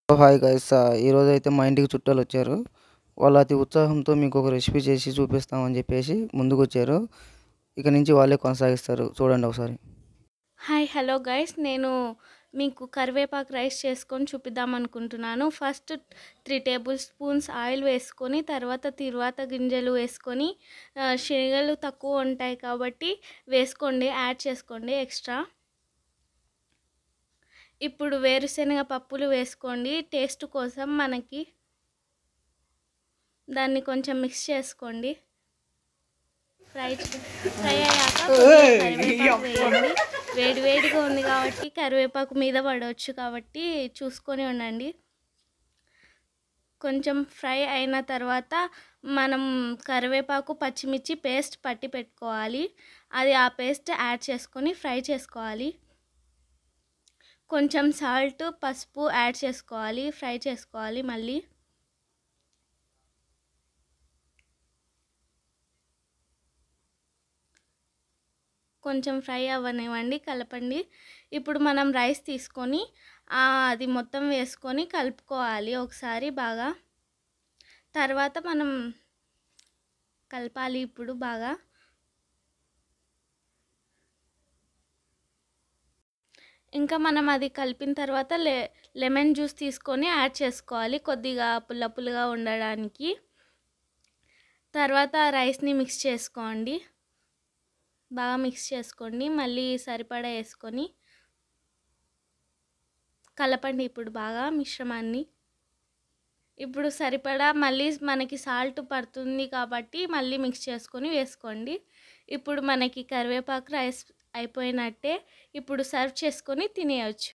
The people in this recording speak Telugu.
హాయ్ గైస్ ఈరోజైతే మా ఇంటికి చుట్టాలొచ్చారు. వాళ్ళు అతి ఉత్సాహంతో మీకొక రెసిపీ చేసి చూపిస్తామని చెప్పేసి ముందుకొచ్చారు. ఇక నుంచి వాళ్ళే కొనసాగిస్తారు. చూడండి ఒకసారి. హాయ్ హలో గైస్, నేను మీకు కరివేపాకు రైస్ చేసుకొని చూపిద్దాం అనుకుంటున్నాను. ఫస్ట్ 3 టేబుల్ స్పూన్స్ ఆయిల్ వేసుకొని తర్వాత గింజలు వేసుకొని శనగలు తక్కువ ఉంటాయి కాబట్టి వేసుకోండి, యాడ్ చేసుకోండి ఎక్స్ట్రా. ఇప్పుడు వేరుశనగ పప్పులు వేసుకోండి టేస్ట్ కోసం. దాన్ని కొంచెం మిక్స్ చేసుకోండి. ఫ్రై అయ్యాక కరివేపాకు వేయండి. వేడిగా ఉంది కాబట్టి కరివేపాకు మీద పడవచ్చు కాబట్టి చూసుకొని ఉండండి. కొంచెం ఫ్రై అయిన తర్వాత మనం కరివేపాకు పచ్చిమిర్చి పేస్ట్ పట్టి పెట్టుకోవాలి. ఆ పేస్ట్ యాడ్ చేసుకొని ఫ్రై చేసుకోవాలి. కొంచెం సాల్ట్ పసుపు యాడ్ చేసుకోవాలి, ఫ్రై చేసుకోవాలి. మళ్ళీ కొంచెం ఫ్రై అవ్వనివ్వండి, కలపండి. ఇప్పుడు మనం రైస్ తీసుకొని అది మొత్తం వేసుకొని కలుపుకోవాలి ఒకసారి బాగా. తర్వాత మనం కలపాలి ఇప్పుడు బాగా. ఇంకా మనం అది కలిపిన తర్వాత లెమన్ జ్యూస్ తీసుకొని యాడ్ చేసుకోవాలి కొద్దిగా పుల్లగా ఉండడానికి. తర్వాత రైస్ని మిక్స్ చేసుకోండి, బాగా మిక్స్ చేసుకోండి. మళ్ళీ సరిపడా వేసుకొని కలపండి ఇప్పుడు బాగా మిశ్రమాన్ని. ఇప్పుడు సరిపడా మళ్ళీ మనకి సాల్ట్ పడుతుంది కాబట్టి మళ్ళీ మిక్స్ చేసుకొని వేసుకోండి. ఇప్పుడు మనకి కరివేపాకు రైస్ అయిపోయినట్టే. ఇప్పుడు సర్వ్ చేసుకొని తినేయచ్చు.